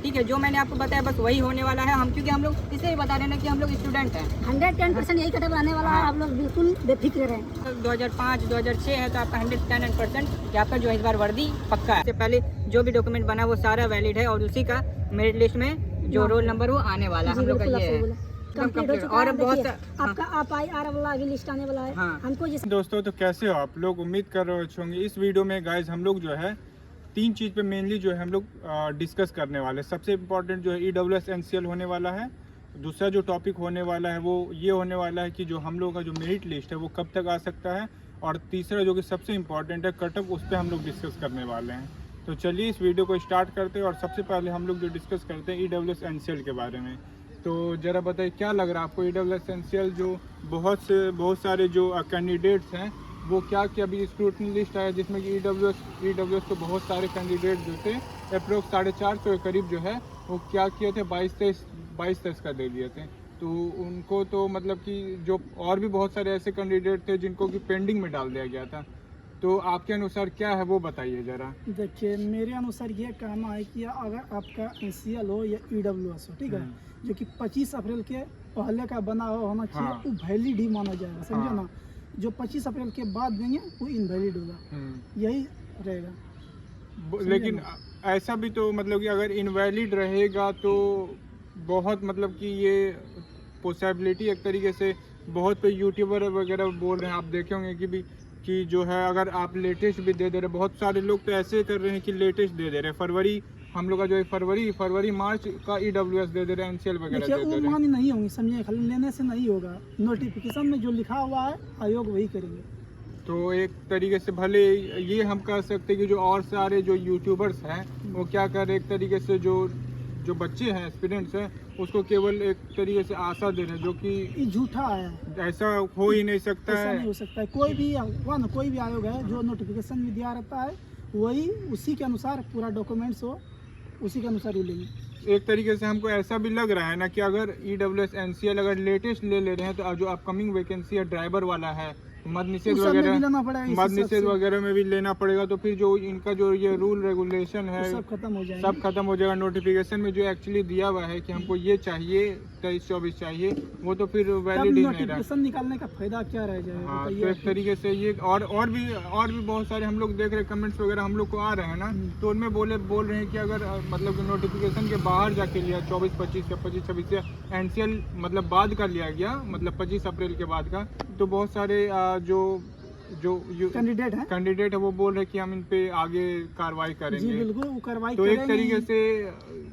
ठीक है, जो मैंने आपको बताया बस वही होने वाला है। हम क्योंकि हम लोग इसलिए बता रहे हैं कि हम लोग स्टूडेंट हैं। 110% यही कटअप आने वाला है, आप लोग बिल्कुल बेफिक्र रहें। 2005 2006 है तो आपका 110% कि आपका जो इस बार वर्दी पक्का है। इससे पहले जो भी डॉक्यूमेंट बना वो सारा वैलिड है और उसी का मेरिट लिस्ट में जो रोल नंबर वो आने वाला है। हम लोग का ये है कंप्लीट हो चुका और है। बहुत देखिए, आपका APIR वाला अभी लिस्ट आने वाला है। हाँ। हमको जिस दोस्तों, तो कैसे हो आप लोग? उम्मीद कर रहे होंगे इस वीडियो में गाइज हम लोग जो है 3 चीज़ पे मेनली जो है हम लोग डिस्कस करने वाले हैं। सबसे इम्पोर्टेंट जो है EWS NCL होने वाला है। दूसरा जो टॉपिक होने वाला है वो ये होने वाला है कि जो हम लोग का जो मेरिट लिस्ट है वो कब तक आ सकता है, और तीसरा जो कि सबसे इम्पोर्टेंट है कटअप, उस पर हम लोग डिस्कस करने वाले हैं। तो चलिए इस वीडियो को स्टार्ट करते हैं और सबसे पहले हम लोग जो डिस्कस करते हैं EWS NCL के बारे में। तो ज़रा बताइए क्या लग रहा है आपको EWS NCL जो बहुत सारे जो कैंडिडेट्स हैं वो क्या अभी स्क्रूटनी लिस्ट आया जिसमें कि EWS को बहुत सारे कैंडिडेट जो थे अप्रोक्स 450 के करीब जो है वो क्या किए थे 22-23 का दे दिए थे। तो उनको तो मतलब कि जो और भी बहुत सारे ऐसे कैंडिडेट थे जिनको कि पेंडिंग में डाल दिया गया था। तो आपके अनुसार क्या है वो बताइए ज़रा। देखिए, मेरे अनुसार ये कहना है कि अगर आपका NCL हो या EWS हो, ठीक है, जो कि 25 अप्रैल के पहले का बना होना चाहिए, हाँ। वो वैलिड ही माना जाएगा, समझे हाँ। ना। जो 25 अप्रैल के बाद देंगे वो इनवैलिड होगा, यही रहेगा। लेकिन ऐसा भी तो मतलब कि अगर इनवैलिड रहेगा तो बहुत मतलब कि ये पॉसिबिलिटी एक तरीके से बहुत पे यूट्यूबर वगैरह बोल रहे हैं, आप देखे होंगे कि जो है अगर आप लेटेस्ट भी दे रहे, बहुत सारे लोग तो ऐसे कर रहे हैं कि लेटेस्ट दे रहे, फरवरी हम लोग का जो है फरवरी मार्च का EWS दे रहे हैं, NCL वगैरह दे वो रहे हैं। मानी नहीं होंगी, समझिए, खाली लेने से नहीं होगा। नोटिफिकेशन में जो लिखा हुआ है आयोग वही करेंगे। तो एक तरीके से भले ये हम कह सकते हैं कि जो और सारे जो यूट्यूबर्स हैं वो क्या कर रहे, एक तरीके से जो बच्चे हैं, स्टूडेंट्स हैं, उसको केवल एक तरीके से आशा दे रहे हैं, जो कि ये झूठा है, ऐसा हो ही नहीं सकता ऐसा है। नहीं हो सकता है। कोई भी आयोग है जो नोटिफिकेशन में दिया रहता है वही उसी के अनुसार पूरा डॉक्यूमेंट्स हो, उसी के अनुसार ही लेंगे। एक तरीके से हमको ऐसा भी लग रहा है ना कि अगर EWS NCL अगर लेटेस्ट ले रहे हैं तो जो अपकमिंग वैकेंसी है ड्राइवर वाला है, मद निषेध वगैरह में भी लेना पड़ेगा। तो फिर जो इनका जो ये रूल रेगुलेशन है सब खत्म हो जाएगा। नोटिफिकेशन में जो एक्चुअली दिया हुआ है कि हमको ये चाहिए 23-24 चाहिए, वो तो फिर वैलिड ही नहीं रहा। नोटिफिकेशन निकालने का फायदा क्या रह जाएगा? हाँ, तो एक तरीके से ये और भी बहुत सारे हम लोग देख रहे कमेंट्स वगैरह हम लोग को आ रहे हैं ना, तो उनमें बोल रहे हैं कि अगर मतलब नोटिफिकेशन के बाहर जाके लिया 24-25 या 25-26 या NCL मतलब बाद का लिया गया, मतलब 25 अप्रैल के बाद का, तो बहुत सारे जो कैंडिडेट है वो बोल रहे कि हम इन पे आगे कार्रवाई करेंगे। जी बिल्कुल, वो कार्रवाई तो एक तरीके से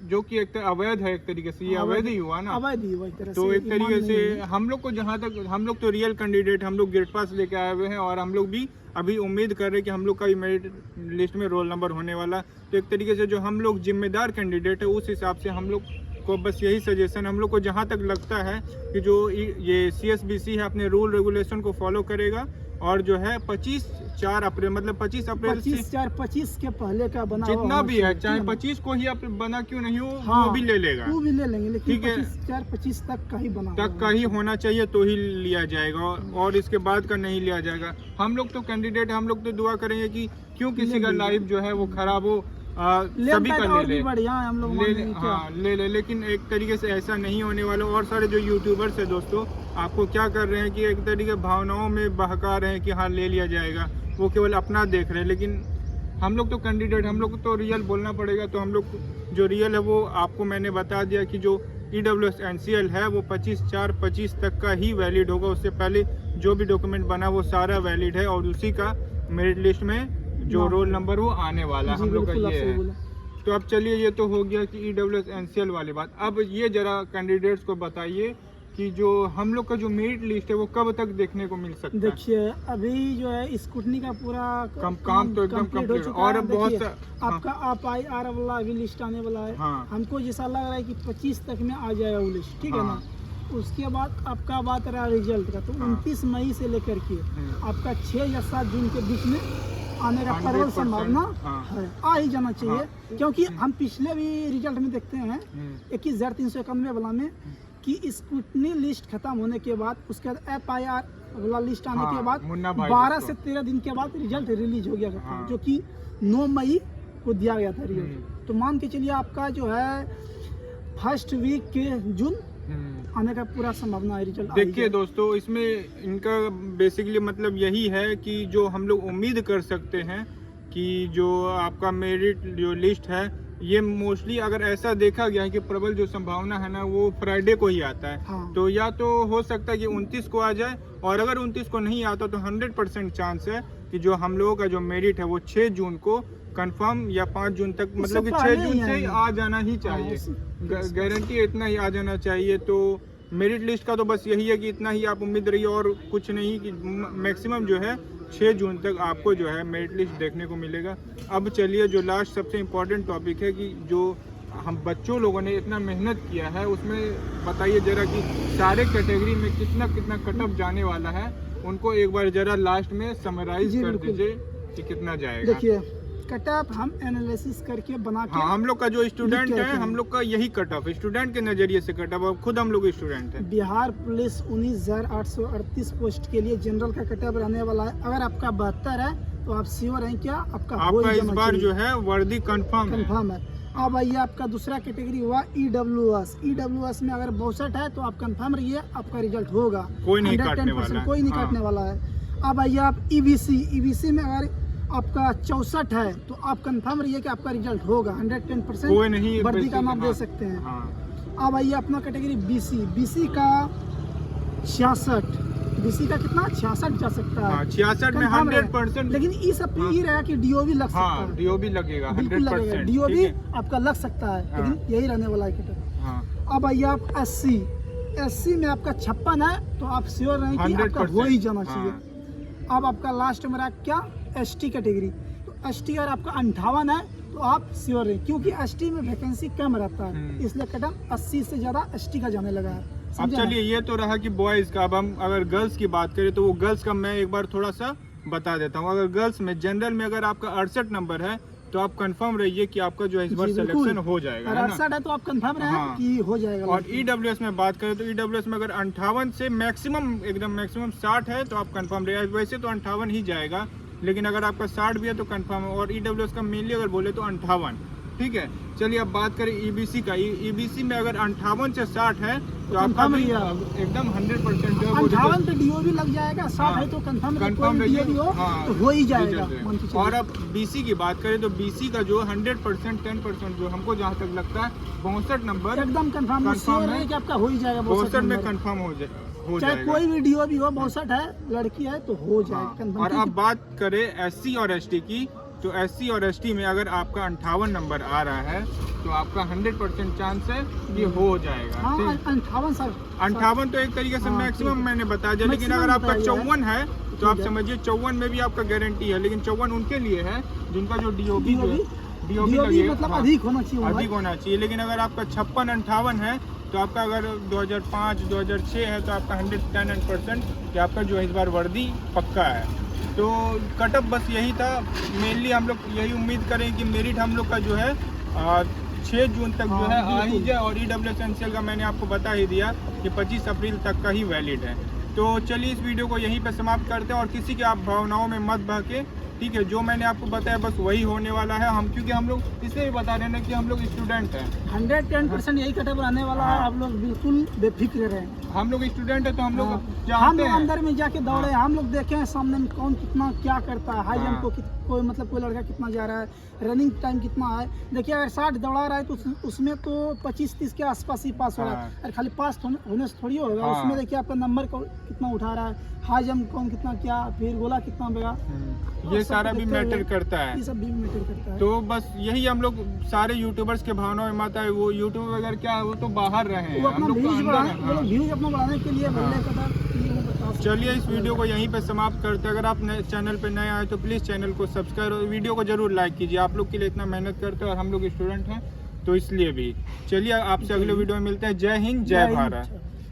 जो कि एक अवैध है, एक तरीके से ये अवैध ही हुआ ना। अवैध ही हुआ एक तरह तो से। एक तरीके से हम लोग को जहाँ तक हम लोग तो रियल कैंडिडेट, हम लोग गेट पास लेके आए हुए हैं और हम लोग भी अभी उम्मीद कर रहे हैं कि हम लोग का मेरिट लिस्ट में रोल नंबर होने वाला। तो एक तरीके से जो हम लोग जिम्मेदार कैंडिडेट है उस हिसाब से हम लोग को बस यही सजेशन, हम लोग को जहाँ तक लगता है कि जो ये CSBC है अपने रूल रेगुलेशन को फॉलो करेगा और जो है 25 अप्रैल मतलब 25 अप्रैल 25 के पहले का बना जितना भी है, चाहे 25 को ही बना क्यों नहीं हो, वो भी ले लेगा, वो भी ले लेंगे, लेकिन ठीक है 25 तक का ही होना चाहिए तो ही लिया जाएगा और इसके बाद का नहीं लिया जाएगा। हम लोग तो कैंडिडेट, हम लोग तो दुआ करेंगे कि क्यों किसी का लाइफ जो है वो खराब हो, सभी का ले ले, लेकिन एक तरीके से ऐसा नहीं होने वाला। और सारे जो यूट्यूबर्स है दोस्तों, आपको क्या कर रहे हैं कि एक तरीके भावनाओं में बहका रहे हैं कि हाँ ले लिया जाएगा, वो केवल अपना देख रहे हैं। लेकिन हम लोग तो कैंडिडेट, हम लोग को तो रियल बोलना पड़ेगा। तो हम लोग जो रियल है वो आपको मैंने बता दिया कि जो EWS NCL है वो 25/4/25 तक का ही वैलिड होगा। उससे पहले जो भी डॉक्यूमेंट बना वो सारा वैलिड है और उसी का मेरिट लिस्ट में जो रोल नंबर वो आने वाला हम लोग का ये है। तो अब चलिए, ये तो हो गया कि EWS NCL वाली बात। अब ये जरा कैंडिडेट्स को बताइए कि जो हम लोग का जो मेरिट लिस्ट है वो कब तक देखने को मिल सकता है? देखिए, अभी जो है स्कूटनी का पूरा काम तो एकदम कंप्लीट और बहुत आपका APIR वाला अभी लिस्ट आने वाला है। हाँ। हमको जैसा लग रहा है कि 25 तक में आ जाएगा वो लिस्ट, ठीक है ना। उसके बाद आपका बात रहा रिजल्ट का, तो 29 मई से लेकर के आपका 6 या 7 जून के बीच में आने का प्रबल संभावना है, आ ही जाना चाहिए। क्योंकि हम पिछले भी रिजल्ट में देखते हैं 21,391 वाला में कि स्कूटनी लिस्ट खत्म होने के बाद उसके बाद APIR वाला लिस्ट आने के बाद 12 से 13 दिन के बाद रिजल्ट रिलीज हो गया था, जो कि 9 मई को दिया गया था रिजल्ट। तो मान के चलिए आपका जो है फर्स्ट वीक के जून आने का पूरा संभावना है रिजल्ट। देखिए दोस्तों, इसमें इनका बेसिकली मतलब यही है कि जो हम लोग उम्मीद कर सकते हैं कि जो आपका मेरिट जो लिस्ट है ये मोस्टली अगर ऐसा देखा गया है कि प्रबल जो संभावना है ना वो फ्राइडे को ही आता है। हाँ। तो या तो हो सकता है कि 29 को आ जाए, और अगर 29 को नहीं आता तो 100% चांस है कि जो हम लोगों का जो मेरिट है वो 6 जून को कंफर्म या 5 जून तक, मतलब कि 6 जून से आ जाना ही चाहिए, गारंटी इतना ही आ जाना चाहिए। तो मेरिट लिस्ट का तो बस यही है कि इतना ही आप उम्मीद रहिए, और कुछ नहीं, कि मैक्सिमम जो है 6 जून तक आपको जो है मेरिट लिस्ट देखने को मिलेगा। अब चलिए जो लास्ट सबसे इम्पोर्टेंट टॉपिक है कि जो हम बच्चों लोगों ने इतना मेहनत किया है उसमें बताइए जरा कि सारे कैटेगरी में कितना कितना कटअप जाने वाला है, उनको एक बार जरा लास्ट में समराइज कर दीजिए कि कितना जाएगा। देखिए कटअप हम एनालिसिस करके बना के, हाँ, हम लोग का जो स्टूडेंट है हम लोग का यही कटअप, स्टूडेंट के नजरिए से कटअप, और खुद हम लोग स्टूडेंट हैं। बिहार पुलिस 19,838 पोस्ट के लिए जनरल का कटअप रहने वाला है। अगर आपका 72 है तो आप श्योर हैं क्या आपका इस बार जो है वर्दी कंफर्म है। अब आइए आपका दूसरा कैटेगरी हुआ EWS। EWS में अगर 62 है तो आप कंफर्म रहिए, आपका रिजल्ट होगा, कोई नहीं काटने वाला है। कोई नहीं काटने वाला है। अब आइए आप EBC में अगर आपका 64 है तो आप कंफर्म रहिए कि आपका रिजल्ट होगा, 110% कोई नहीं वर्दी का नाम दे सकते हैं। अब आइए अपना कैटेगरी BC का 66, BC का कितना 66 जा सकता है, 66 में 100%। लेकिन इस सब पे ये रहा कि DOB लग सकता है, DOB लगेगा, बिल्कुल लगेगा, 100%। DOB आपका लग सकता है, लेकिन यही रहने वाला है कैटेगरी। अब आइए आप SC में आपका 56 है तो आप श्योर रहें कि आपका हो ही जाना चाहिए। अब आपका लास्ट में रहा क्या ST कैटेगरी, तो ST अगर आपका 58 है तो आप श्योर हैं, क्योंकि ST में वैकेंसी कम रहता है, इसलिए कदम 80 से ज्यादा ST का जाने लगा है। अब चलिए ये तो रहा कि बॉयज का। अब हम अगर गर्ल्स की बात करें तो वो गर्ल्स का मैं एक बार थोड़ा सा बता देता हूँ। अगर गर्ल्स में जनरल में अगर आपका 68 नंबर है तो आप कंफर्म रहिए कि आपका जो है इस बार सिलेक्शन हो जाएगा, है ना? 68 है तो आप कंफर्म रहे कि हो जाएगा। और EWS में बात करें तो EWS में अगर 58 से मैक्सिमम एकदम मैक्सिमम 60 है तो आप कंफर्म रहिए। वैसे तो 58 ही जाएगा, लेकिन अगर आपका 60 भी है तो कंफर्म है। और EWS का मेनली अगर बोले तो 58, ठीक है। चलिए अब बात करें EBC का। EBC में अगर 58 से 60 है तो आपका एकदम 100% जो है 58 पे DOB लग जाएगा, 60 है तो कंफर्म तो हो ही जाएगा। और अब BC की बात करें तो BC का जो 100% 10% जो हमको जहाँ तक लगता है 62 नंबर एकदम कंफर्म है कि आपका हो ही जाएगा, 62 में कंफर्म हो जाएगा, चाहे कोई भी DOB हो, 62 है, लड़की है तो हो जाएगा। और अब बात करें SC और ST की, तो SC और ST में अगर आपका 58 नंबर आ रहा है तो आपका 100% चांस है कि हो जाएगा। 58 तो एक तरीके से मैक्सिमम मैंने बता दिया, लेकिन अगर आपका 54 है तो आप समझिए 54 में भी आपका गारंटी है, लेकिन 54 उनके लिए है जिनका जो DOB मतलब अधिक होना चाहिए। लेकिन अगर आपका 56 58 है तो आपका अगर 2005 2006 है तो आपका 110% कि आपका जो है इस बार वर्दी पक्का है। तो कटअप बस यही था, मेनली हम लोग यही उम्मीद करें कि मेरिट हम लोग का जो है 6 जून तक जो है आ ही जाए। और EWS NCL का मैंने आपको बता ही दिया कि 25 अप्रैल तक का ही वैलिड है। तो चलिए इस वीडियो को यहीं पे समाप्त करते हैं, और किसी के आप भावनाओं में मत बहके, ठीक है। जो मैंने आपको बताया बस वही होने वाला है। हम क्योंकि हम लोग इसलिए बता रहे हैं कि हम लोग स्टूडेंट हैं, 110% यही कटअप रहने वाला है। आप लोग बिल्कुल बेफिक्र रहें, हम लोग स्टूडेंट है तो हम लोग हम लोग अंदर में जाके दौड़े, हम लोग देखे हैं सामने में कौन कितना क्या करता है, हाई जंप को कोई मतलब कोई लड़का कितना जा रहा है, रनिंग टाइम कितना है। देखिए अगर 60 दौड़ा रहा है तो उसमें तो 25-30 के आसपास ही पास हो रहा है, और खाली पास होने से थोड़ी होगा। उसमें देखिए आपका नंबर कितना उठा रहा है, हाई जंप कौन कितना क्या, फिर गोला कितना बेगा, ये सारा भी मैटर करता है। ये सब भी मैटर करता है। तो बस यही हम लोग सारे यूट्यूबर्स के भावनाओं में मत है। वो यूट्यूब वगैरह क्या है वो तो बाहर रहे हैं, हम लोग व्यूज अपना बढ़ाने के लिए। चलिए इस वीडियो को यहीं पे समाप्त करते हैं। अगर आप चैनल पे नए आए तो प्लीज़ चैनल को सब्सक्राइब और वीडियो को जरूर लाइक कीजिए। आप लोग के लिए इतना मेहनत करते हैं और हम लोग स्टूडेंट हैं तो इसलिए भी। चलिए आपसे अगले वीडियो में मिलते हैं। जय हिंद, जय भारत।